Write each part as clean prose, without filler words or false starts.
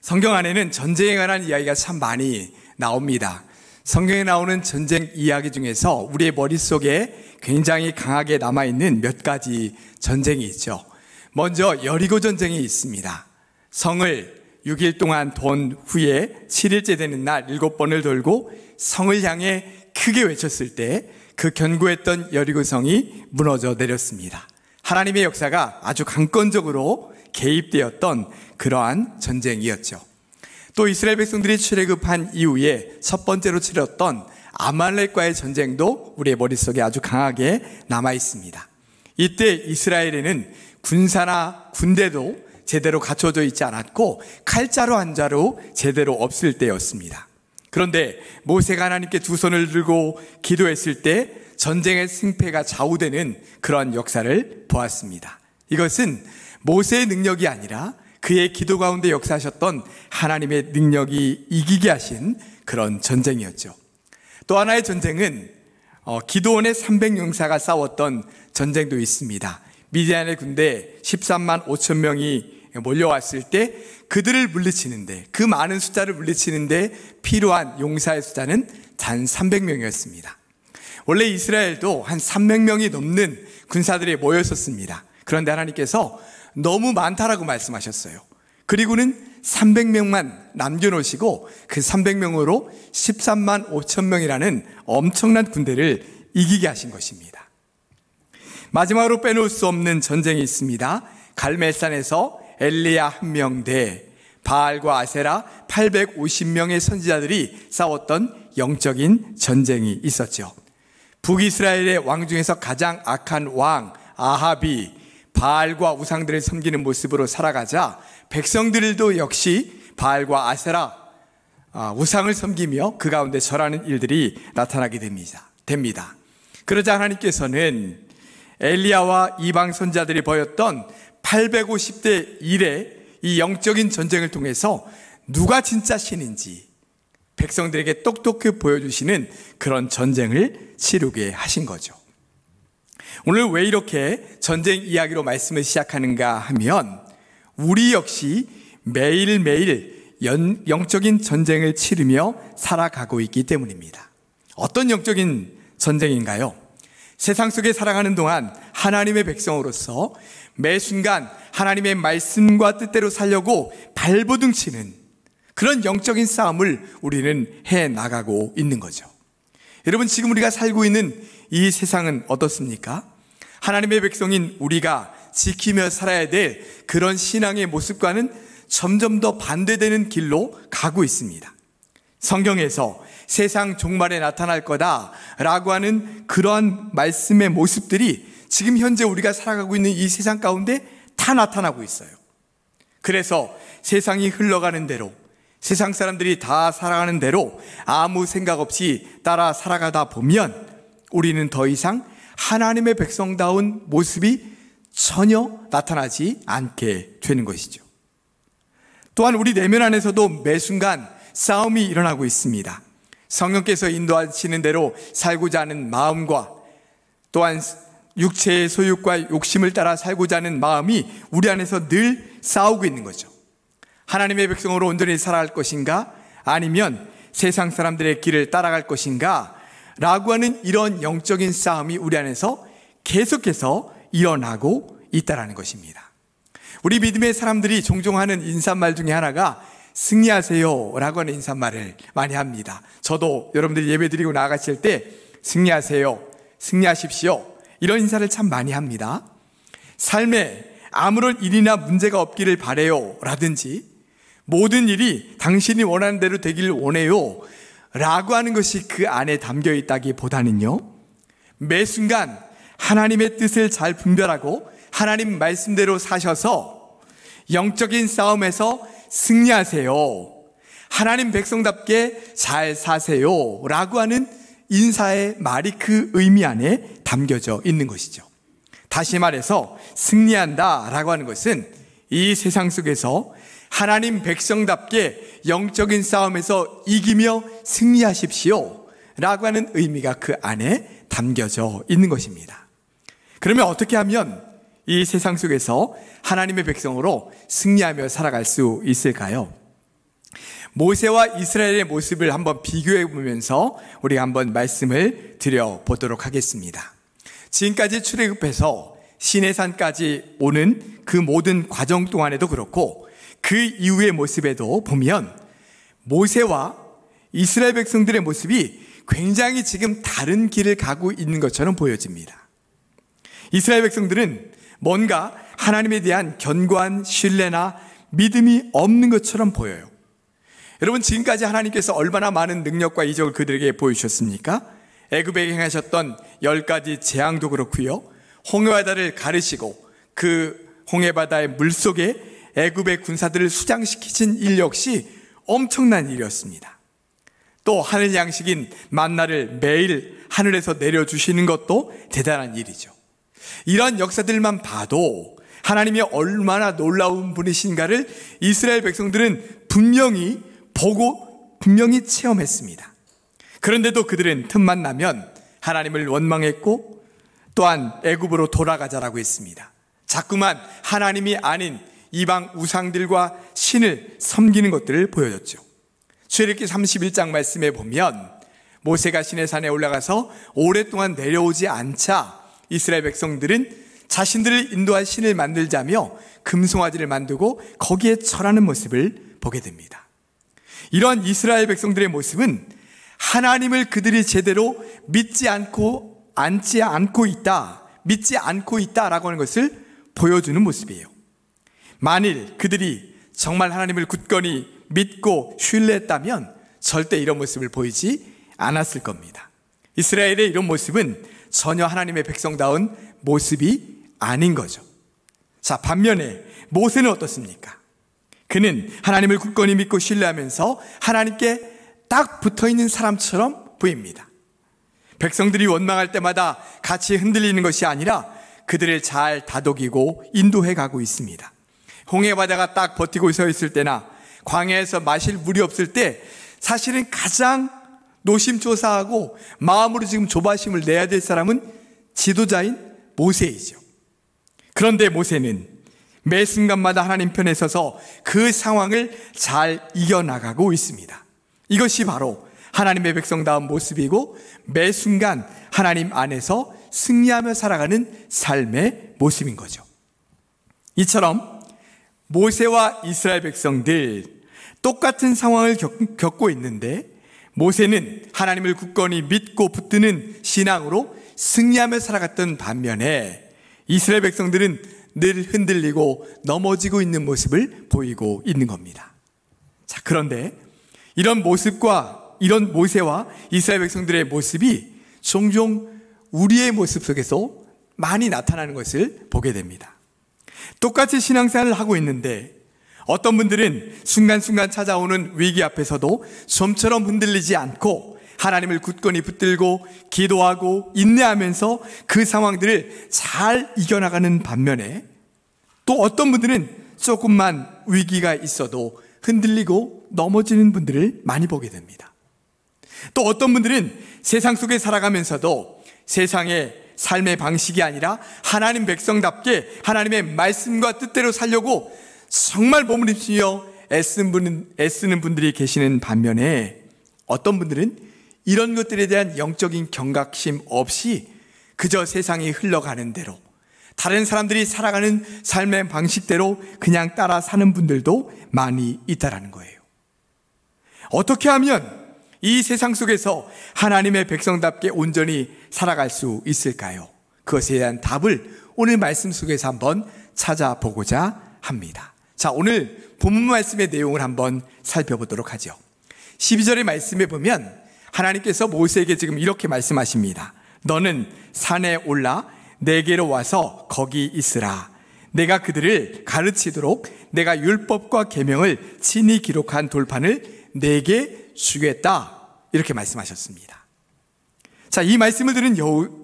성경 안에는 전쟁에 관한 이야기가 참 많이 나옵니다. 성경에 나오는 전쟁 이야기 중에서 우리의 머릿속에 굉장히 강하게 남아있는 몇 가지 전쟁이 있죠. 먼저 여리고 전쟁이 있습니다. 성을 6일 동안 돈 후에 7일째 되는 날 7번을 돌고 성을 향해 크게 외쳤을 때 그 견고했던 여리고 성이 무너져 내렸습니다. 하나님의 역사가 아주 강권적으로 개입되었던 그러한 전쟁이었죠. 또 이스라엘 백성들이 출애굽한 이후에 첫 번째로 치렀던 아말렉과의 전쟁도 우리의 머릿속에 아주 강하게 남아 있습니다. 이때 이스라엘에는 군사나 군대도 제대로 갖춰져 있지 않았고 칼자루 한 자루 제대로 없을 때였습니다. 그런데 모세가 하나님께 두 손을 들고 기도했을 때 전쟁의 승패가 좌우되는 그런 역사를 보았습니다. 이것은 모세의 능력이 아니라 그의 기도 가운데 역사하셨던 하나님의 능력이 이기게 하신 그런 전쟁이었죠. 또 하나의 전쟁은 기드온의 300용사가 싸웠던 전쟁도 있습니다. 미디안의 군대 13만 5천 명이 몰려왔을 때 그들을 물리치는데, 그 많은 숫자를 물리치는데 필요한 용사의 숫자는 단 300명이었습니다. 원래 이스라엘도 한 300명이 넘는 군사들이 모였었습니다. 그런데 하나님께서 너무 많다라고 말씀하셨어요. 그리고는 300명만 남겨놓으시고 그 300명으로 13만 5천 명이라는 엄청난 군대를 이기게 하신 것입니다. 마지막으로 빼놓을 수 없는 전쟁이 있습니다. 갈멜산에서 엘리야 1명 대 바알과 아세라 850명의 선지자들이 싸웠던 영적인 전쟁이 있었죠. 북이스라엘의 왕 중에서 가장 악한 왕 아합이 바알과 우상들을 섬기는 모습으로 살아가자 백성들도 역시 바알과 아세라 우상을 섬기며 그 가운데 절하는 일들이 나타나게 됩니다. 그러자 하나님께서는 엘리야와 이방 선지자들이 보였던 850대 1의 이 영적인 전쟁을 통해서 누가 진짜 신인지 백성들에게 똑똑히 보여주시는 그런 전쟁을 치르게 하신 거죠. 오늘 왜 이렇게 전쟁 이야기로 말씀을 시작하는가 하면 우리 역시 매일매일 영적인 전쟁을 치르며 살아가고 있기 때문입니다. 어떤 영적인 전쟁인가요? 세상 속에 살아가는 동안 하나님의 백성으로서 매 순간 하나님의 말씀과 뜻대로 살려고 발버둥 치는 그런 영적인 싸움을 우리는 해나가고 있는 거죠. 여러분, 지금 우리가 살고 있는 이 세상은 어떻습니까? 하나님의 백성인 우리가 지키며 살아야 될 그런 신앙의 모습과는 점점 더 반대되는 길로 가고 있습니다. 성경에서 세상 종말에 나타날 거다라고 하는 그러한 말씀의 모습들이 지금 현재 우리가 살아가고 있는 이 세상 가운데 다 나타나고 있어요. 그래서 세상이 흘러가는 대로, 세상 사람들이 다 살아가는 대로 아무 생각 없이 따라 살아가다 보면 우리는 더 이상 하나님의 백성다운 모습이 전혀 나타나지 않게 되는 것이죠. 또한 우리 내면 안에서도 매 순간 싸움이 일어나고 있습니다. 성령께서 인도하시는 대로 살고자 하는 마음과 또한 육체의 소유과 욕심을 따라 살고자 하는 마음이 우리 안에서 늘 싸우고 있는 거죠. 하나님의 백성으로 온전히 살아갈 것인가, 아니면 세상 사람들의 길을 따라갈 것인가 라고 하는 이런 영적인 싸움이 우리 안에서 계속해서 일어나고 있다는 것입니다. 우리 믿음의 사람들이 종종 하는 인사말 중에 하나가 승리하세요 라고 하는 인사말을 많이 합니다. 저도 여러분들이 예배 드리고 나가실 때 승리하세요, 승리하십시오, 이런 인사를 참 많이 합니다. 삶에 아무런 일이나 문제가 없기를 바래요 라든지 모든 일이 당신이 원하는 대로 되기를 원해요 라고 하는 것이 그 안에 담겨 있다기보다는요, 매 순간 하나님의 뜻을 잘 분별하고 하나님 말씀대로 사셔서 영적인 싸움에서 승리하세요, 하나님 백성답게 잘 사세요 라고 하는 인사의 말이 그 의미 안에 담겨져 있는 것이죠. 다시 말해서 승리한다 라고 하는 것은 이 세상 속에서 하나님 백성답게 영적인 싸움에서 이기며 승리하십시오 라고 하는 의미가 그 안에 담겨져 있는 것입니다. 그러면 어떻게 하면 이 세상 속에서 하나님의 백성으로 승리하며 살아갈 수 있을까요? 모세와 이스라엘의 모습을 한번 비교해 보면서 우리가 한번 말씀을 드려보도록 하겠습니다. 지금까지 출애굽해서 시내산까지 오는 그 모든 과정 동안에도 그렇고 그 이후의 모습에도 보면 모세와 이스라엘 백성들의 모습이 굉장히 지금 다른 길을 가고 있는 것처럼 보여집니다. 이스라엘 백성들은 뭔가 하나님에 대한 견고한 신뢰나 믿음이 없는 것처럼 보여요. 여러분, 지금까지 하나님께서 얼마나 많은 능력과 이적을 그들에게 보여주셨습니까? 애굽에 행하셨던 10가지 재앙도 그렇고요, 홍해바다를 가르시고 그 홍해바다의 물속에 애굽의 군사들을 수장시키신 일 역시 엄청난 일이었습니다. 또 하늘 양식인 만나를 매일 하늘에서 내려주시는 것도 대단한 일이죠. 이런 역사들만 봐도 하나님이 얼마나 놀라운 분이신가를 이스라엘 백성들은 분명히 보고 분명히 체험했습니다. 그런데도 그들은 틈만 나면 하나님을 원망했고 또한 애굽으로 돌아가자라고 했습니다. 자꾸만 하나님이 아닌 이방 우상들과 신을 섬기는 것들을 보여줬죠. 출애굽기 31장 말씀에 보면 모세가 시내산에 올라가서 오랫동안 내려오지 않자 이스라엘 백성들은 자신들을 인도할 신을 만들자며 금송아지를 만들고 거기에 절하는 모습을 보게 됩니다. 이러한 이스라엘 백성들의 모습은 하나님을 그들이 제대로 믿지 않고 있다라고 하는 것을 보여주는 모습이에요. 만일 그들이 정말 하나님을 굳건히 믿고 신뢰했다면 절대 이런 모습을 보이지 않았을 겁니다. 이스라엘의 이런 모습은 전혀 하나님의 백성다운 모습이 아닌 거죠. 자, 반면에 모세는 어떻습니까? 그는 하나님을 굳건히 믿고 신뢰하면서 하나님께 딱 붙어있는 사람처럼 보입니다. 백성들이 원망할 때마다 같이 흔들리는 것이 아니라 그들을 잘 다독이고 인도해 가고 있습니다. 홍해바다가 딱 버티고 서 있을 때나 광야에서 마실 물이 없을 때 사실은 가장 노심초사하고 마음으로 지금 조바심을 내야 될 사람은 지도자인 모세이죠. 그런데 모세는 매 순간마다 하나님 편에 서서 그 상황을 잘 이겨나가고 있습니다. 이것이 바로 하나님의 백성다운 모습이고 매 순간 하나님 안에서 승리하며 살아가는 삶의 모습인 거죠. 이처럼 모세와 이스라엘 백성들 똑같은 상황을 겪고 있는데 모세는 하나님을 굳건히 믿고 붙드는 신앙으로 승리하며 살아갔던 반면에 이스라엘 백성들은 늘 흔들리고 넘어지고 있는 모습을 보이고 있는 겁니다. 자, 그런데 이런 모세와 이스라엘 백성들의 모습이 종종 우리의 모습 속에서 많이 나타나는 것을 보게 됩니다. 똑같이 신앙생활을 하고 있는데 어떤 분들은 순간순간 찾아오는 위기 앞에서도 좀처럼 흔들리지 않고 하나님을 굳건히 붙들고 기도하고 인내하면서 그 상황들을 잘 이겨나가는 반면에 또 어떤 분들은 조금만 위기가 있어도 흔들리고 넘어지는 분들을 많이 보게 됩니다. 또 어떤 분들은 세상 속에 살아가면서도 세상의 삶의 방식이 아니라 하나님 백성답게 하나님의 말씀과 뜻대로 살려고 정말 몸을 입히며 애쓰는 분들이 계시는 반면에 어떤 분들은 이런 것들에 대한 영적인 경각심 없이 그저 세상이 흘러가는 대로 다른 사람들이 살아가는 삶의 방식대로 그냥 따라 사는 분들도 많이 있다라는 거예요. 어떻게 하면 이 세상 속에서 하나님의 백성답게 온전히 살아갈 수 있을까요? 그것에 대한 답을 오늘 말씀 속에서 한번 찾아보고자 합니다. 자, 오늘 본문 말씀의 내용을 한번 살펴보도록 하죠. 12절의 말씀에 보면 하나님께서 모세에게 지금 이렇게 말씀하십니다. 너는 산에 올라 내게로 와서 거기 있으라. 내가 그들을 가르치도록 내가 율법과 계명을 친히 기록한 돌판을 내게 주겠다. 이렇게 말씀하셨습니다. 자, 이 말씀을 들은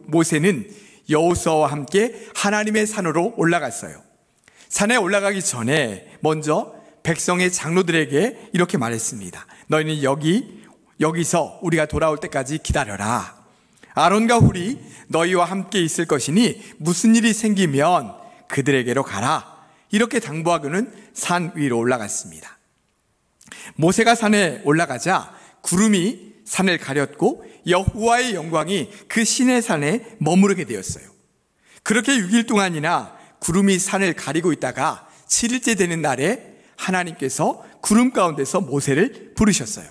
모세는 여호수아와 함께 하나님의 산으로 올라갔어요. 산에 올라가기 전에 먼저 백성의 장로들에게 이렇게 말했습니다. 너희는 여기서 우리가 돌아올 때까지 기다려라. 아론과 훌이 너희와 함께 있을 것이니 무슨 일이 생기면 그들에게로 가라. 이렇게 당부하고는 산 위로 올라갔습니다. 모세가 산에 올라가자 구름이 산을 가렸고 여호와의 영광이 그 시내산에 머무르게 되었어요. 그렇게 6일 동안이나 구름이 산을 가리고 있다가 7일째 되는 날에 하나님께서 구름 가운데서 모세를 부르셨어요.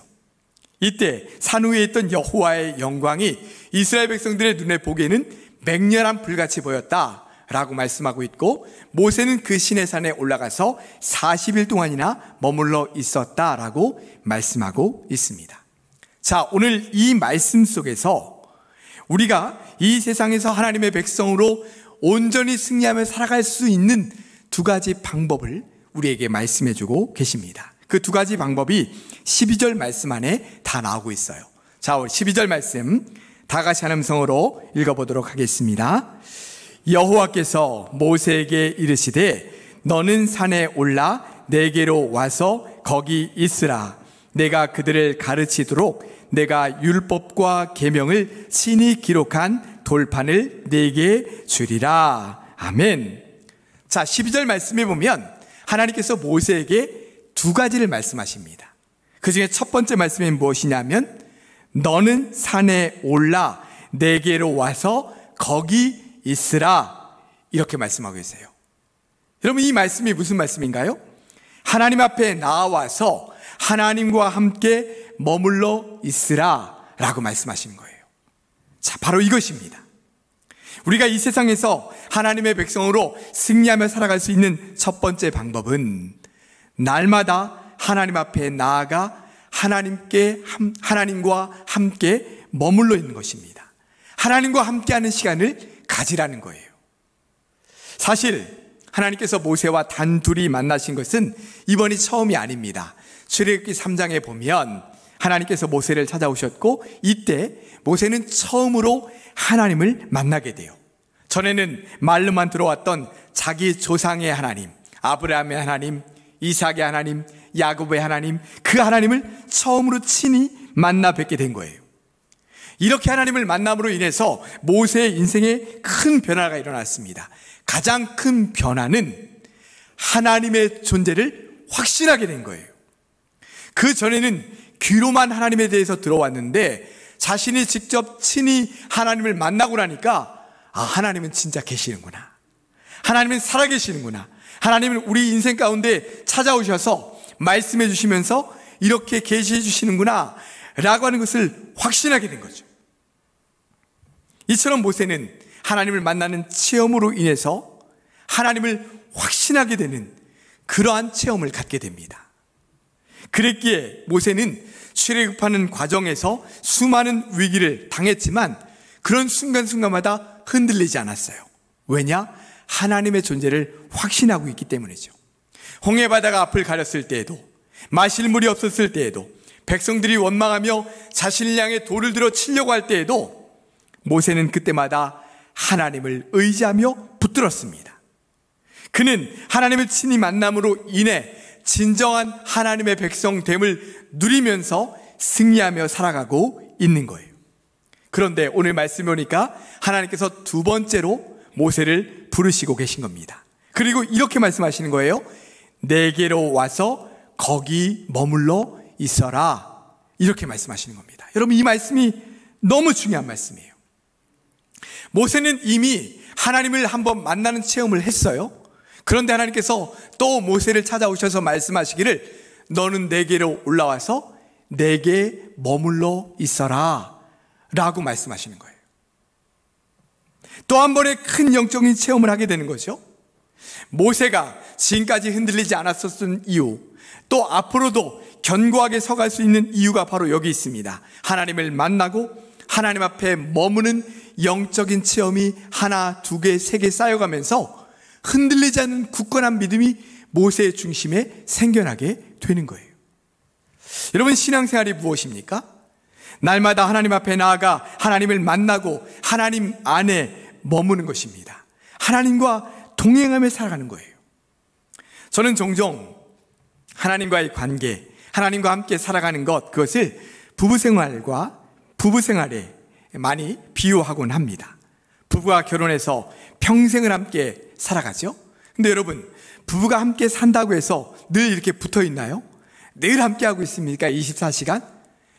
이때 산 위에 있던 여호와의 영광이 이스라엘 백성들의 눈에 보기에는 맹렬한 불같이 보였다 라고 말씀하고 있고, 모세는 그 시내산에 올라가서 40일 동안이나 머물러 있었다라고 말씀하고 있습니다. 자, 오늘 이 말씀 속에서 우리가 이 세상에서 하나님의 백성으로 온전히 승리하며 살아갈 수 있는 두 가지 방법을 우리에게 말씀해 주고 계십니다. 그 두 가지 방법이 12절 말씀 안에 다 나오고 있어요. 자, 우리 12절 말씀 다 같이 한 음성으로 읽어보도록 하겠습니다. 여호와께서 모세에게 이르시되 너는 산에 올라 내게로 와서 거기 있으라. 내가 그들을 가르치도록 내가 율법과 계명을 친히 기록한 돌판을 네게 주리라. 아멘. 자, 12절 말씀에 보면 하나님께서 모세에게 두 가지를 말씀하십니다. 그 중에 첫 번째 말씀이 무엇이냐면 너는 산에 올라 내게로 와서 거기 있으라, 이렇게 말씀하고 계세요. 여러분, 이 말씀이 무슨 말씀인가요? 하나님 앞에 나와서 하나님과 함께 머물러 있으라 라고 말씀하시는 거예요. 자, 바로 이것입니다. 우리가 이 세상에서 하나님의 백성으로 승리하며 살아갈 수 있는 첫 번째 방법은 날마다 하나님 앞에 나아가 하나님과 함께 머물러 있는 것입니다. 하나님과 함께하는 시간을 가지라는 거예요. 사실 하나님께서 모세와 단둘이 만나신 것은 이번이 처음이 아닙니다. 출애굽기 3장에 보면 하나님께서 모세를 찾아오셨고, 이때 모세는 처음으로 하나님을 만나게 돼요. 전에는 말로만 들어왔던 자기 조상의 하나님, 아브라함의 하나님, 이삭의 하나님, 야곱의 하나님, 그 하나님을 처음으로 친히 만나 뵙게 된 거예요. 이렇게 하나님을 만남으로 인해서 모세의 인생에 큰 변화가 일어났습니다. 가장 큰 변화는 하나님의 존재를 확신하게 된 거예요. 그 전에는 귀로만 하나님에 대해서 들어왔는데 자신이 직접 친히 하나님을 만나고 나니까, 아, 하나님은 진짜 계시는구나, 하나님은 살아계시는구나, 하나님은 우리 인생 가운데 찾아오셔서 말씀해 주시면서 이렇게 계시해 주시는구나 라고 하는 것을 확신하게 된 거죠. 이처럼 모세는 하나님을 만나는 체험으로 인해서 하나님을 확신하게 되는 그러한 체험을 갖게 됩니다. 그랬기에 모세는 출애굽하는 과정에서 수많은 위기를 당했지만 그런 순간순간마다 흔들리지 않았어요. 왜냐? 하나님의 존재를 확신하고 있기 때문이죠. 홍해바다가 앞을 가렸을 때에도, 마실 물이 없었을 때에도, 백성들이 원망하며 자신을 향해 돌을 들어 치려고 할 때에도 모세는 그때마다 하나님을 의지하며 붙들었습니다. 그는 하나님을 친히 만남으로 인해 진정한 하나님의 백성됨을 누리면서 승리하며 살아가고 있는 거예요. 그런데 오늘 말씀에 보니까 하나님께서 두 번째로 모세를 부르시고 계신 겁니다. 그리고 이렇게 말씀하시는 거예요. 내게로 와서 거기 머물러 있어라, 이렇게 말씀하시는 겁니다. 여러분, 이 말씀이 너무 중요한 말씀이에요. 모세는 이미 하나님을 한번 만나는 체험을 했어요. 그런데 하나님께서 또 모세를 찾아오셔서 말씀하시기를 너는 내게로 올라와서 내게 머물러 있어라 라고 말씀하시는 거예요. 또 한 번의 큰 영적인 체험을 하게 되는 거죠. 모세가 지금까지 흔들리지 않았었던 이유, 또 앞으로도 견고하게 서갈 수 있는 이유가 바로 여기 있습니다. 하나님을 만나고 하나님 앞에 머무는 영적인 체험이 하나, 두 개, 세 개 쌓여가면서 흔들리지 않는 굳건한 믿음이 모세의 중심에 생겨나게 되는 거예요. 여러분, 신앙생활이 무엇입니까? 날마다 하나님 앞에 나아가 하나님을 만나고 하나님 안에 머무는 것입니다. 하나님과 동행하며 살아가는 거예요. 저는 종종 하나님과의 관계, 하나님과 함께 살아가는 것, 그것을 부부생활에 많이 비유하곤 합니다. 부부가 결혼해서 평생을 함께 살아가죠. 근데 여러분, 부부가 함께 산다고 해서 늘 이렇게 붙어 있나요? 늘 함께하고 있습니까? 24시간?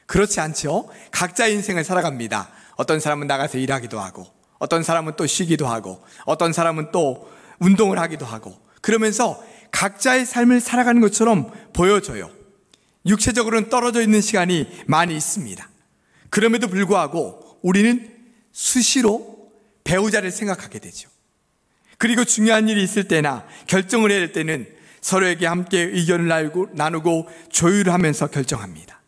그렇지 않죠. 각자의 인생을 살아갑니다. 어떤 사람은 나가서 일하기도 하고, 어떤 사람은 또 쉬기도 하고, 어떤 사람은 또 운동을 하기도 하고, 그러면서 각자의 삶을 살아가는 것처럼 보여져요. 육체적으로는 떨어져 있는 시간이 많이 있습니다. 그럼에도 불구하고 우리는 수시로 배우자를 생각하게 되죠. 그리고 중요한 일이 있을 때나 결정을 해야 할 때는 서로에게 함께 의견을 나누고 조율하면서 결정합니다.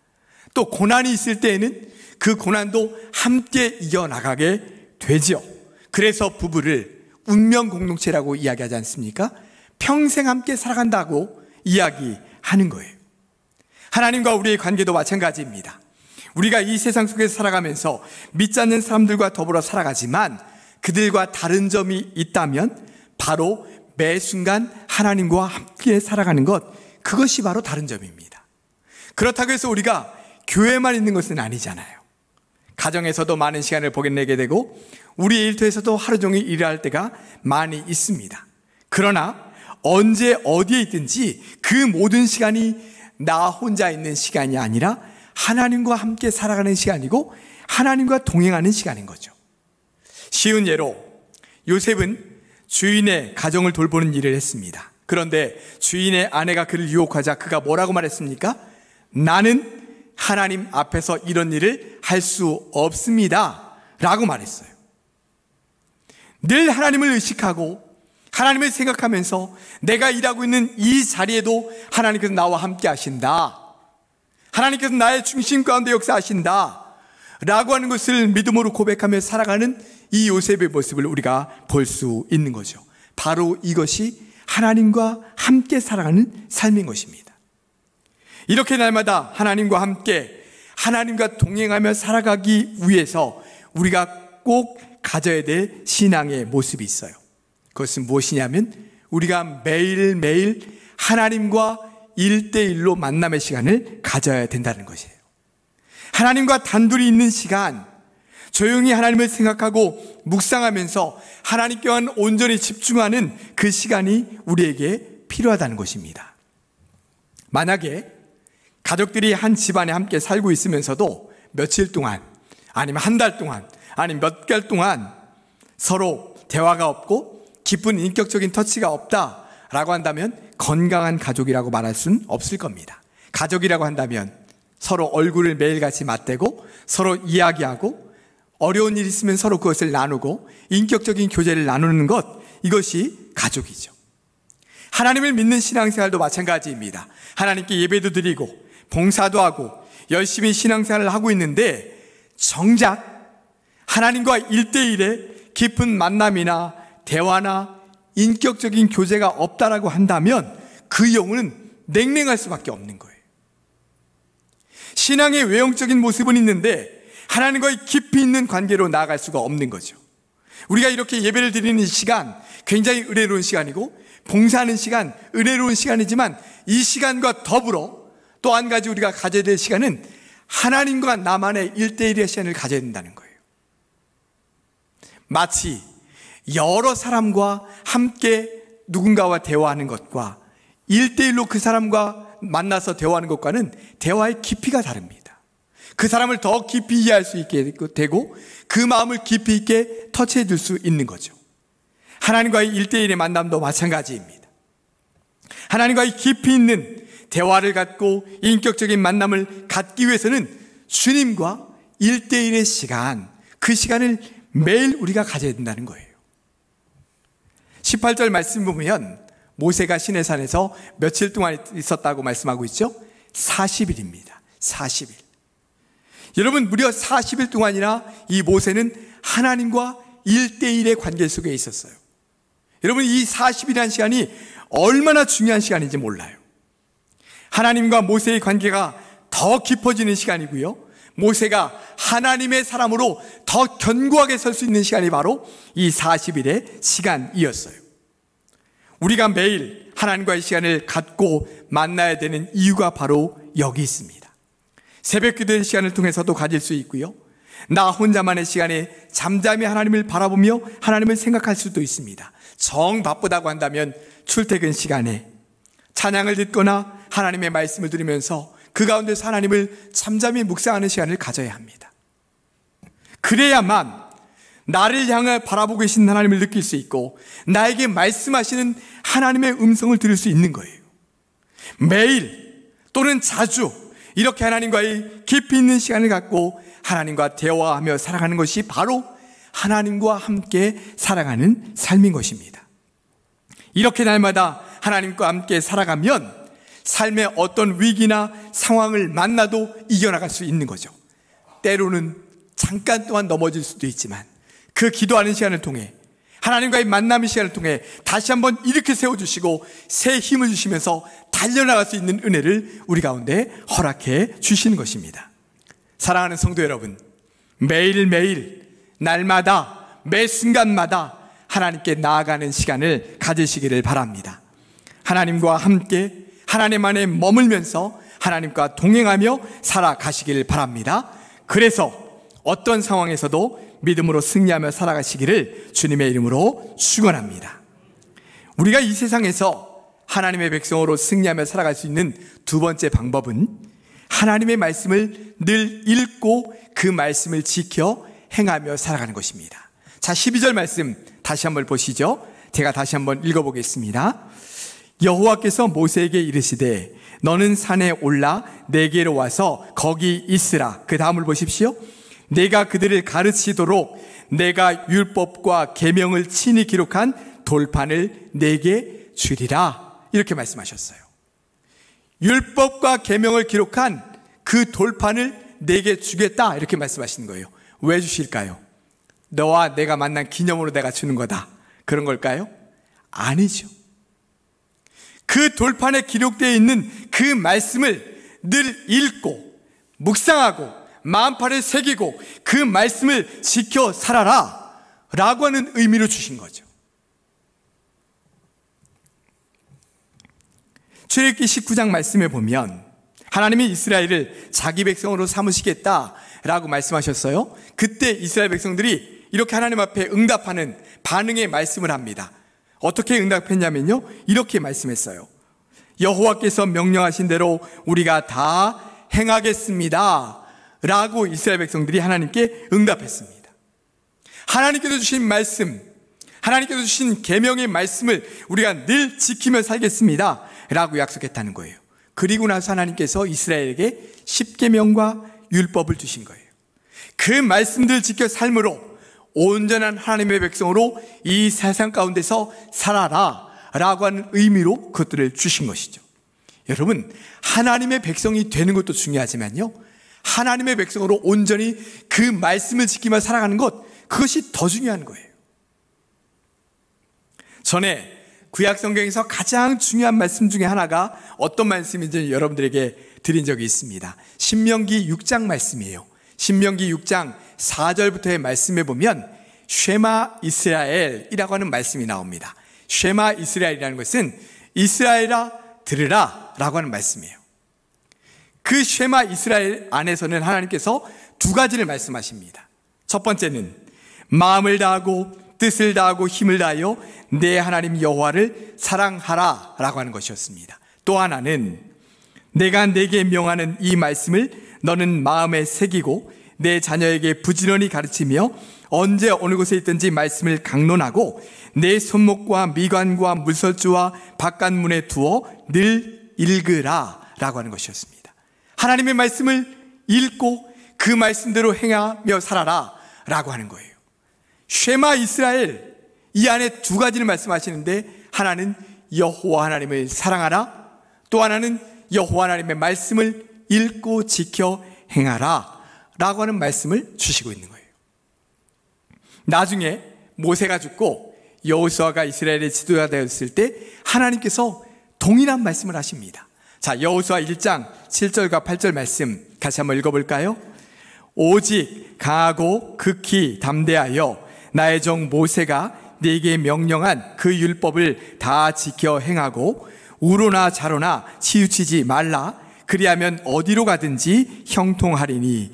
또 고난이 있을 때에는 그 고난도 함께 이겨나가게 되죠. 그래서 부부를 운명 공동체라고 이야기하지 않습니까? 평생 함께 살아간다고 이야기하는 거예요. 하나님과 우리의 관계도 마찬가지입니다. 우리가 이 세상 속에서 살아가면서 믿지 않는 사람들과 더불어 살아가지만 그들과 다른 점이 있다면 바로 매 순간 하나님과 함께 살아가는 것, 그것이 바로 다른 점입니다. 그렇다고 해서 우리가 교회만 있는 것은 아니잖아요. 가정에서도 많은 시간을 보내게 되고 우리 일터에서도 하루 종일 일을 할 때가 많이 있습니다. 그러나 언제 어디에 있든지 그 모든 시간이 나 혼자 있는 시간이 아니라 하나님과 함께 살아가는 시간이고 하나님과 동행하는 시간인 거죠. 쉬운 예로 요셉은 주인의 가정을 돌보는 일을 했습니다. 그런데 주인의 아내가 그를 유혹하자 그가 뭐라고 말했습니까? 나는 하나님 앞에서 이런 일을 할 수 없습니다 라고 말했어요. 늘 하나님을 의식하고 하나님을 생각하면서 내가 일하고 있는 이 자리에도 하나님께서 나와 함께 하신다, 하나님께서 나의 중심 가운데 역사하신다 라고 하는 것을 믿음으로 고백하며 살아가는 이 요셉의 모습을 우리가 볼 수 있는 거죠. 바로 이것이 하나님과 함께 살아가는 삶인 것입니다. 이렇게 날마다 하나님과 함께 하나님과 동행하며 살아가기 위해서 우리가 꼭 가져야 될 신앙의 모습이 있어요. 그것은 무엇이냐면 우리가 매일매일 하나님과 1대1로 만남의 시간을 가져야 된다는 것이에요. 하나님과 단둘이 있는 시간, 조용히 하나님을 생각하고 묵상하면서 하나님께만 온전히 집중하는 그 시간이 우리에게 필요하다는 것입니다. 만약에 가족들이 한 집안에 함께 살고 있으면서도 며칠 동안, 아니면 한 달 동안, 아니면 몇 개월 동안 서로 대화가 없고 깊은 인격적인 터치가 없다라고 한다면 건강한 가족이라고 말할 수는 없을 겁니다. 가족이라고 한다면 서로 얼굴을 매일같이 맞대고 서로 이야기하고 어려운 일이 있으면 서로 그것을 나누고 인격적인 교제를 나누는 것, 이것이 가족이죠. 하나님을 믿는 신앙생활도 마찬가지입니다. 하나님께 예배도 드리고 봉사도 하고 열심히 신앙생활을 하고 있는데 정작 하나님과 1대1의 깊은 만남이나 대화나 인격적인 교제가 없다라고 한다면 그 영혼은 냉랭할 수밖에 없는 거예요. 신앙의 외형적인 모습은 있는데 하나님과의 깊이 있는 관계로 나아갈 수가 없는 거죠. 우리가 이렇게 예배를 드리는 시간, 굉장히 은혜로운 시간이고 봉사하는 시간, 은혜로운 시간이지만 이 시간과 더불어 또 한 가지 우리가 가져야 될 시간은 하나님과 나만의 1대1의 시간을 가져야 된다는 거예요. 마치 여러 사람과 함께 누군가와 대화하는 것과 1대1로 그 사람과 만나서 대화하는 것과는 대화의 깊이가 다릅니다. 그 사람을 더 깊이 이해할 수 있게 되고 그 마음을 깊이 있게 터치해 줄 수 있는 거죠. 하나님과의 1대1의 만남도 마찬가지입니다. 하나님과의 깊이 있는 대화를 갖고 인격적인 만남을 갖기 위해서는 주님과 1대1의 시간, 그 시간을 매일 우리가 가져야 된다는 거예요. 18절 말씀 보면 모세가 시내산에서 며칠 동안 있었다고 말씀하고 있죠? 40일입니다. 40일. 여러분, 무려 40일 동안이나 이 모세는 하나님과 1대1의 관계 속에 있었어요. 여러분, 이 40일이라는 시간이 얼마나 중요한 시간인지 몰라요. 하나님과 모세의 관계가 더 깊어지는 시간이고요, 모세가 하나님의 사람으로 더 견고하게 설 수 있는 시간이 바로 이 40일의 시간이었어요. 우리가 매일 하나님과의 시간을 갖고 만나야 되는 이유가 바로 여기 있습니다. 새벽 기도의 시간을 통해서도 가질 수 있고요, 나 혼자만의 시간에 잠잠히 하나님을 바라보며 하나님을 생각할 수도 있습니다. 정 바쁘다고 한다면 출퇴근 시간에 찬양을 듣거나 하나님의 말씀을 들으면서 그 가운데서 하나님을 잠잠히 묵상하는 시간을 가져야 합니다. 그래야만 나를 향해 바라보고 계신 하나님을 느낄 수 있고 나에게 말씀하시는 하나님의 음성을 들을 수 있는 거예요. 매일 또는 자주 이렇게 하나님과의 깊이 있는 시간을 갖고 하나님과 대화하며 살아가는 것이 바로 하나님과 함께 살아가는 삶인 것입니다. 이렇게 날마다 하나님과 함께 살아가면 삶의 어떤 위기나 상황을 만나도 이겨나갈 수 있는 거죠. 때로는 잠깐 동안 넘어질 수도 있지만 그 기도하는 시간을 통해 하나님과의 만남의 시간을 통해 다시 한번 이렇게 세워주시고 새 힘을 주시면서 달려나갈 수 있는 은혜를 우리 가운데 허락해 주시는 것입니다. 사랑하는 성도 여러분, 매일매일 날마다 매 순간마다 하나님께 나아가는 시간을 가지시기를 바랍니다. 하나님과 함께 하나님 안에 머물면서 하나님과 동행하며 살아가시길 바랍니다. 그래서 어떤 상황에서도 믿음으로 승리하며 살아가시기를 주님의 이름으로 축원합니다. 우리가 이 세상에서 하나님의 백성으로 승리하며 살아갈 수 있는 두 번째 방법은 하나님의 말씀을 늘 읽고 그 말씀을 지켜 행하며 살아가는 것입니다. 자, 12절 말씀 다시 한번 보시죠. 제가 다시 한번 읽어보겠습니다. 여호와께서 모세에게 이르시되 너는 산에 올라 내게로 와서 거기 있으라. 그 다음을 보십시오. 내가 그들을 가르치도록 내가 율법과 계명을 친히 기록한 돌판을 내게 주리라. 이렇게 말씀하셨어요. 율법과 계명을 기록한 그 돌판을 내게 주겠다. 이렇게 말씀하시는 거예요. 왜 주실까요? 너와 내가 만난 기념으로 내가 주는 거다. 그런 걸까요? 아니죠. 그 돌판에 기록되어 있는 그 말씀을 늘 읽고 묵상하고 마음판에 새기고 그 말씀을 지켜 살아라 라고 하는 의미로 주신 거죠. 출애굽기 19장 말씀에 보면 하나님이 이스라엘을 자기 백성으로 삼으시겠다라고 말씀하셨어요. 그때 이스라엘 백성들이 이렇게 하나님 앞에 응답하는 반응의 말씀을 합니다. 어떻게 응답했냐면요, 이렇게 말씀했어요. 여호와께서 명령하신 대로 우리가 다 행하겠습니다 라고 이스라엘 백성들이 하나님께 응답했습니다. 하나님께서 주신 말씀, 하나님께서 주신 계명의 말씀을 우리가 늘 지키며 살겠습니다 라고 약속했다는 거예요. 그리고 나서 하나님께서 이스라엘에게 십계명과 율법을 주신 거예요. 그 말씀들 지켜 삶으로 온전한 하나님의 백성으로 이 세상 가운데서 살아라 라고 하는 의미로 그것들을 주신 것이죠. 여러분, 하나님의 백성이 되는 것도 중요하지만요, 하나님의 백성으로 온전히 그 말씀을 지키며 살아가는 것, 그것이 더 중요한 거예요. 전에 구약 성경에서 가장 중요한 말씀 중에 하나가 어떤 말씀인지 여러분들에게 드린 적이 있습니다. 신명기 6장 말씀이에요. 신명기 6장 4절부터의 말씀에 보면 쉐마 이스라엘이라고 하는 말씀이 나옵니다. 쉐마 이스라엘이라는 것은 이스라엘아 들으라 라고 하는 말씀이에요. 그 쉐마 이스라엘 안에서는 하나님께서 두 가지를 말씀하십니다. 첫 번째는 마음을 다하고 뜻을 다하고 힘을 다하여 내 하나님 여호와를 사랑하라 라고 하는 것이었습니다. 또 하나는 내가 내게 명하는 이 말씀을 너는 마음에 새기고 내 자녀에게 부지런히 가르치며 언제 어느 곳에 있든지 말씀을 강론하고 내 손목과 미관과 물설주와 바깥문에 두어 늘 읽으라 라고 하는 것이었습니다. 하나님의 말씀을 읽고 그 말씀대로 행하며 살아라 라고 하는 거예요. 쉐마 이스라엘, 이 안에 두 가지를 말씀하시는데 하나는 여호와 하나님을 사랑하라, 또 하나는 여호와 하나님의 말씀을 읽고 지켜 행하라 라고 하는 말씀을 주시고 있는 거예요. 나중에 모세가 죽고 여호수아가 이스라엘의 지도자가 되었을 때 하나님께서 동일한 말씀을 하십니다. 자, 여호수아 1장 7절과 8절 말씀 같이 한번 읽어볼까요? 오직 강하고 극히 담대하여 나의 종 모세가 네게 명령한 그 율법을 다 지켜 행하고 우로나 좌로나 치우치지 말라. 그리하면 어디로 가든지 형통하리니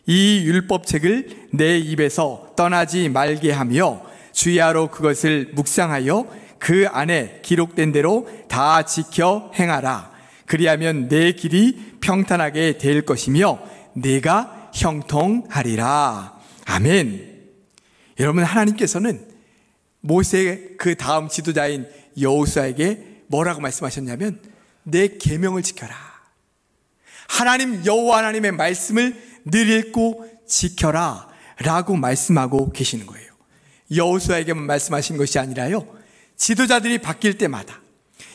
이 율법책을 내 입에서 떠나지 말게 하며 주야로 그것을 묵상하여 그 안에 기록된 대로 다 지켜 행하라. 그리하면 내 길이 평탄하게 될 것이며 내가 형통하리라. 아멘. 여러분, 하나님께서는 모세의 그 다음 지도자인 여호수아에게 뭐라고 말씀하셨냐면 내 계명을 지켜라. 하나님 여호와 하나님의 말씀을 늘 읽고 지켜라 라고 말씀하고 계시는 거예요. 여호수아에게만 말씀하신 것이 아니라요, 지도자들이 바뀔 때마다,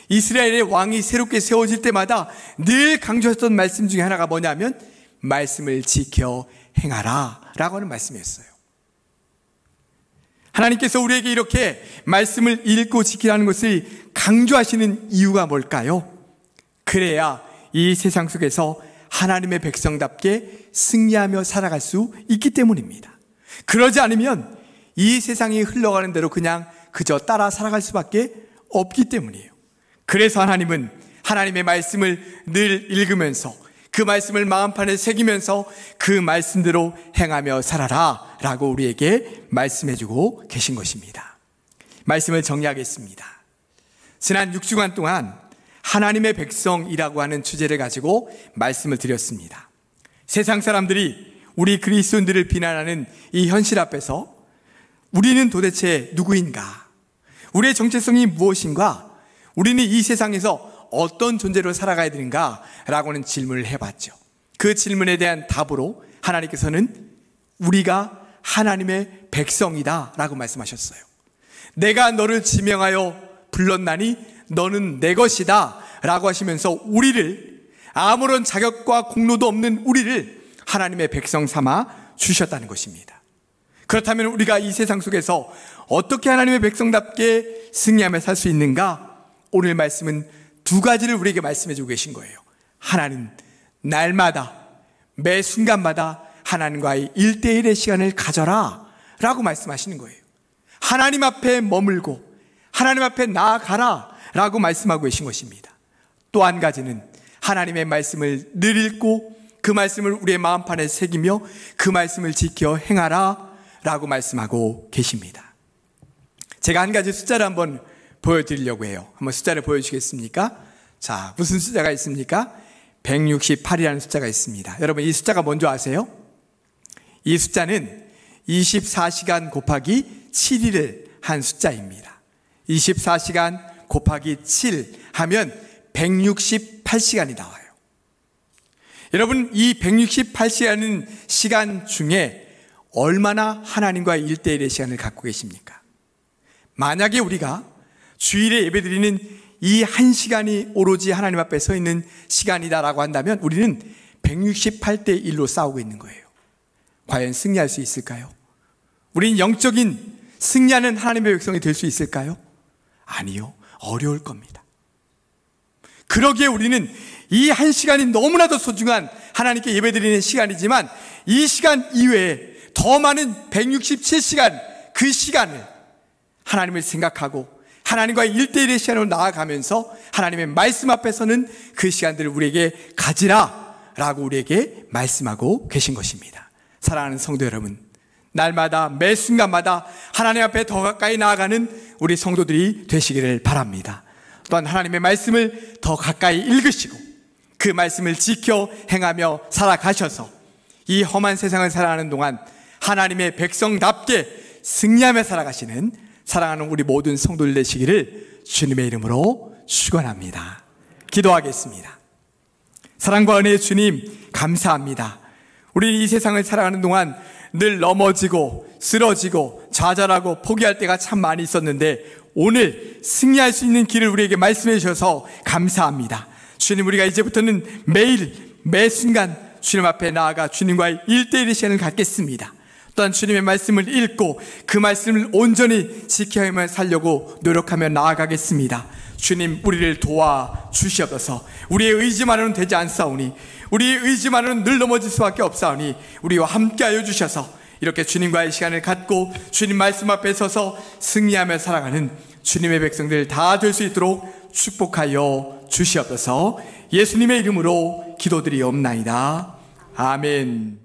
이스라엘의 왕이 새롭게 세워질 때마다 늘 강조했던 말씀 중에 하나가 뭐냐면 말씀을 지켜 행하라 라고 하는 말씀이었어요. 하나님께서 우리에게 이렇게 말씀을 읽고 지키라는 것을 강조하시는 이유가 뭘까요? 그래야 이 세상 속에서 하나님의 백성답게 승리하며 살아갈 수 있기 때문입니다. 그러지 않으면 이 세상이 흘러가는 대로 그냥 그저 따라 살아갈 수밖에 없기 때문이에요. 그래서 하나님은 하나님의 말씀을 늘 읽으면서 그 말씀을 마음판에 새기면서 그 말씀대로 행하며 살아라 라고 우리에게 말씀해주고 계신 것입니다. 말씀을 정리하겠습니다. 지난 6주간 동안 하나님의 백성이라고 하는 주제를 가지고 말씀을 드렸습니다. 세상 사람들이 우리 그리스도인들을 비난하는 이 현실 앞에서 우리는 도대체 누구인가? 우리의 정체성이 무엇인가? 우리는 이 세상에서 어떤 존재로 살아가야 되는가? 라고 하는 질문을 해봤죠. 그 질문에 대한 답으로 하나님께서는 우리가 하나님의 백성이다 라고 말씀하셨어요. 내가 너를 지명하여 불렀나니 너는 내 것이다 라고 하시면서 우리를, 아무런 자격과 공로도 없는 우리를 하나님의 백성 삼아 주셨다는 것입니다. 그렇다면 우리가 이 세상 속에서 어떻게 하나님의 백성답게 승리하며 살 수 있는가? 오늘 말씀은 두 가지를 우리에게 말씀해 주고 계신 거예요. 하나는 날마다, 매 순간마다 하나님과의 1대1의 시간을 가져라 라고 말씀하시는 거예요. 하나님 앞에 머물고 하나님 앞에 나아가라 라고 말씀하고 계신 것입니다. 또 한 가지는 하나님의 말씀을 늘 읽고 그 말씀을 우리의 마음판에 새기며 그 말씀을 지켜 행하라 라고 말씀하고 계십니다. 제가 한 가지 숫자를 한번 보여드리려고 해요. 한번 숫자를 보여주시겠습니까? 자, 무슨 숫자가 있습니까? 168이라는 숫자가 있습니다. 여러분, 이 숫자가 뭔지 아세요? 이 숫자는 24시간 곱하기 7일을 한 숫자입니다. 24시간 곱하기 7 하면 168시간이 나와요. 여러분, 이 168시간은 시간 중에 얼마나 하나님과의 1대1의 시간을 갖고 계십니까? 만약에 우리가 주일에 예배드리는 이 한 시간이 오로지 하나님 앞에 서 있는 시간이다라고 한다면 우리는 168대 1로 싸우고 있는 거예요. 과연 승리할 수 있을까요? 우린 영적인 승리하는 하나님의 백성이 될 수 있을까요? 아니요, 어려울 겁니다. 그러기에 우리는 이 한 시간이 너무나도 소중한 하나님께 예배드리는 시간이지만 이 시간 이외에 더 많은 167시간, 그 시간을 하나님을 생각하고 하나님과의 1대1의 시간으로 나아가면서 하나님의 말씀 앞에서는 그 시간들을 우리에게 가지라 라고 우리에게 말씀하고 계신 것입니다. 사랑하는 성도 여러분, 날마다 매 순간마다 하나님 앞에 더 가까이 나아가는 우리 성도들이 되시기를 바랍니다. 또한 하나님의 말씀을 더 가까이 읽으시고 그 말씀을 지켜 행하며 살아가셔서 이 험한 세상을 살아가는 동안 하나님의 백성답게 승리하며 살아가시는 사랑하는 우리 모든 성도들 되시기를 주님의 이름으로 축원합니다. 기도하겠습니다. 사랑과 은혜의 주님, 감사합니다. 우리 이 세상을 살아가는 동안 늘 넘어지고 쓰러지고 좌절하고 포기할 때가 참 많이 있었는데 오늘 승리할 수 있는 길을 우리에게 말씀해 주셔서 감사합니다. 주님, 우리가 이제부터는 매일 매 순간 주님 앞에 나아가 주님과의 1대1의 시간을 갖겠습니다. 또한 주님의 말씀을 읽고 그 말씀을 온전히 지켜야만 살려고 노력하며 나아가겠습니다. 주님, 우리를 도와주시옵소서. 우리의 의지만으로는 되지 않사오니, 우리의 의지만으로는 늘 넘어질 수밖에 없사오니 우리와 함께하여 주셔서 이렇게 주님과의 시간을 갖고 주님 말씀 앞에 서서 승리하며 살아가는 주님의 백성들 다 될 수 있도록 축복하여 주시옵소서. 예수님의 이름으로 기도드리옵나이다. 아멘.